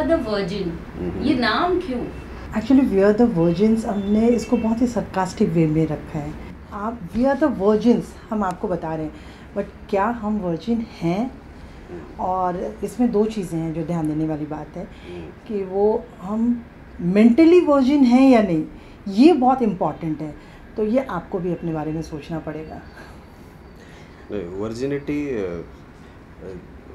The virgin, ये नाम क्यों? Actually we are the virgins हमने इसको बहुत ही सरकास्टिक वे में रखा है। आप वी आर द वर्जिन्स हम आपको बता रहे हैं, बट क्या हम वर्जिन हैं? और इसमें दो चीज़ें हैं जो ध्यान देने वाली बात है कि वो हम मेंटली वर्जिन हैं या नहीं, ये बहुत इम्पॉर्टेंट है। तो ये आपको भी अपने बारे में सोचना पड़ेगा। वर्जिनिटी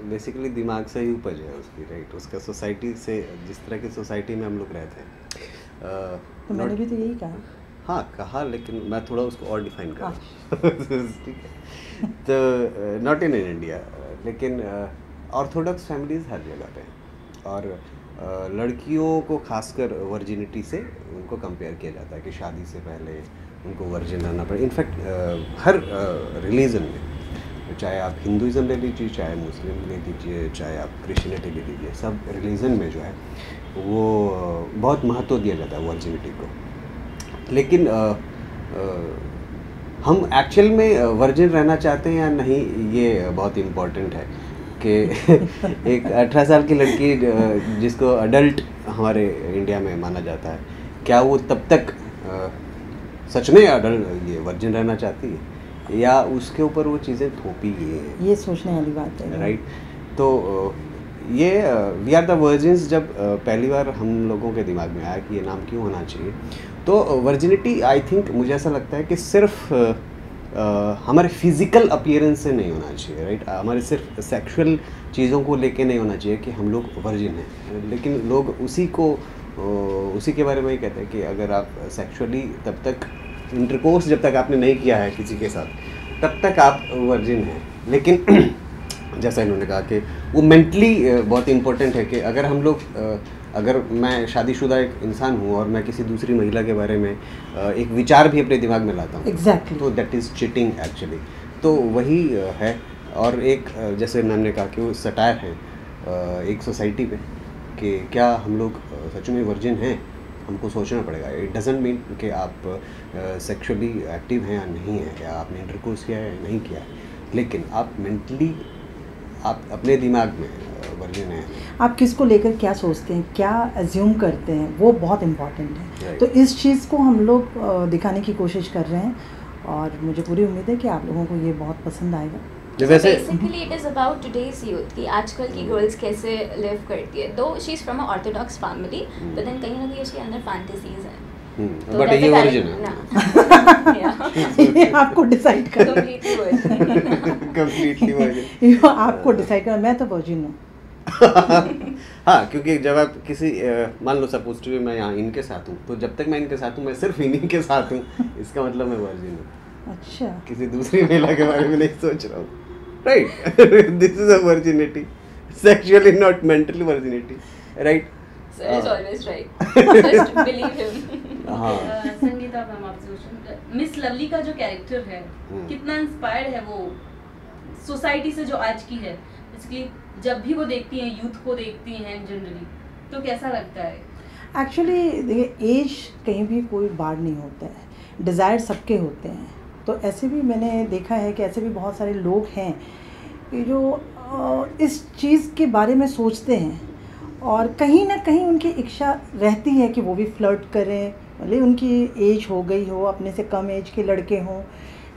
बेसिकली दिमाग से ही उपज है उसकी, राइट? उसका सोसाइटी से, जिस तरह की सोसाइटी में हम लोग रहते हैं तो मैंने भी तो यही कहा। हाँ कहा, लेकिन मैं थोड़ा उसको और डिफाइन करूँ। ठीक है, तो नॉट इन इंडिया, लेकिन ऑर्थोडॉक्स फैमिलीज हर जगह पे हैं, और लड़कियों को खासकर वर्जिनिटी से उनको कंपेयर किया जाता है कि शादी से पहले उनको वर्जिन रहना पड़े। इनफैक्ट हर रिलीजन में, चाहे आप हिंदुज़म ले लीजिए, चाहे मुस्लिम ले लीजिए, चाहे आप क्रिश्चियनिटी ले लीजिए, सब रिलीजन में जो है वो बहुत महत्व दिया जाता है वर्जिनिटी को। लेकिन हम एक्चुअल में वर्जिन रहना चाहते हैं या नहीं, ये बहुत इम्पोर्टेंट है कि एक 18 साल की लड़की जिसको अडल्ट हमारे इंडिया में माना जाता है, क्या वो तब तक सच में अडल्ट ये वर्जिन रहना चाहती है, या उसके ऊपर वो चीज़ें थोपी गई हैं? ये सोचने वाली बात है, राइट? तो ये वी आर द वर्जिन्स जब पहली बार हम लोगों के दिमाग में आया कि ये नाम क्यों होना चाहिए, तो वर्जिनिटी आई थिंक मुझे ऐसा लगता है कि सिर्फ हमारे फिज़िकल अपीयरेंस से नहीं होना चाहिए, राइट? हमारे सिर्फ सेक्सुअल चीज़ों को लेके नहीं होना चाहिए कि हम लोग वर्जिन हैं, लेकिन लोग उसी के बारे में ही कहते हैं कि अगर आप सेक्सुअली तब तक इंटरकोर्स जब तक आपने नहीं किया है किसी के साथ, तब तक आप वर्जिन हैं। लेकिन जैसा इन्होंने कहा कि वो मेंटली बहुत इम्पोर्टेंट है कि अगर हम लोग अगर मैं शादीशुदा एक इंसान हूँ और मैं किसी दूसरी महिला के बारे में एक विचार भी अपने दिमाग में लाता हूँ, Exactly. तो दैट इज़ चीटिंग एक्चुअली। तो वही है। और एक जैसे मैम ने कहा कि वो सटायर है एक सोसाइटी पे कि क्या हम लोग सच में वर्जिन हैं, हमको सोचना पड़ेगा। इट डजेंट मीन कि आप सेक्सुअली एक्टिव हैं या नहीं हैं, या आपने इंटरकोर्स किया है या नहीं किया है, लेकिन आप मेंटली आप अपने दिमाग में वर्जिन हैं। आप किसको लेकर क्या सोचते हैं, क्या एज्यूम करते हैं, वो बहुत इम्पॉर्टेंट है। Right. तो इस चीज़ को हम लोग दिखाने की कोशिश कर रहे हैं, और मुझे पूरी उम्मीद है कि आप लोगों को ये बहुत पसंद आएगा। वैसे basically it is about today's youth कि आजकल की गर्ल्स कैसे लिव करती है। Though she is from a orthodox family, but then कहीं ना कहीं उसके अंदर फैंटेसीज हैं। बट ये वर्जिन है ये आपको डिसाइड करना, कंप्लीटली वर्जिन। ये आपको डिसाइड करना। मैं तो वर्जिन हूँ। हाँ, क्योंकि जब आप किसी मान लो सपोज टू मैं यहाँ इनके साथ हूँ, तो जब तक मैं इनके साथ हूँ मैं सिर्फ इन्हीं के साथ हूँ, इसका मतलब मैं वर्जिन हूँ। अच्छा, किसी दूसरी महिला के बारे में नहीं सोच रहा हूँ, right? This is a virginity, sexually not mentally virginity, right? So he's always right. Just believe him. हाँ। संगीता मैम, आपसे क्वेश्चन, मिस लवली का जो कैरेक्टर है कितना इंस्पायर्ड है वो सोसाइटी से जो आज की है? बेसिकली जब भी वो देखती हैं, यूथ को देखती हैं जनरली, तो कैसा लगता है? एक्चुअली देखिए, एज कहीं भी कोई बार नहीं होता है, डिज़ायर सबके होते हैं। तो ऐसे भी मैंने देखा है कि ऐसे भी बहुत सारे लोग हैं कि जो इस चीज़ के बारे में सोचते हैं, और कहीं ना कहीं उनकी इच्छा रहती है कि वो भी फ्लर्ट करें, भले उनकी एज हो गई हो, अपने से कम एज के लड़के हों,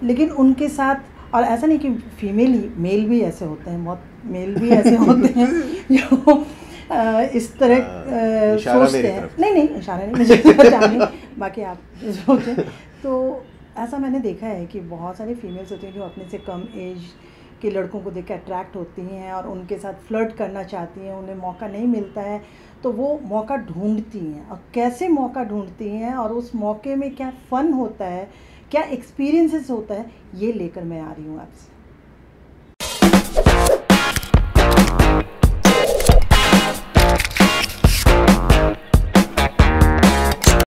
लेकिन उनके साथ। और ऐसा नहीं कि फीमेल ही, मेल भी ऐसे होते हैं, बहुत मेल भी ऐसे होते हैं जो इस तरह सोचते हैं। नहीं, इशारा नहीं, मुझे पता नहीं, बाकी आप सोचें। तो ऐसा मैंने देखा है कि बहुत सारी फीमेल्स होती हैं जो अपने से कम एज के लड़कों को देख के अट्रैक्ट होती हैं और उनके साथ फ्लर्ट करना चाहती हैं, उन्हें मौका नहीं मिलता है तो वो मौका ढूंढती हैं। और कैसे मौका ढूंढती हैं और उस मौके में क्या फ़न होता है, क्या एक्सपीरियंसेस होता है, ये लेकर मैं आ रही हूँ आपसे।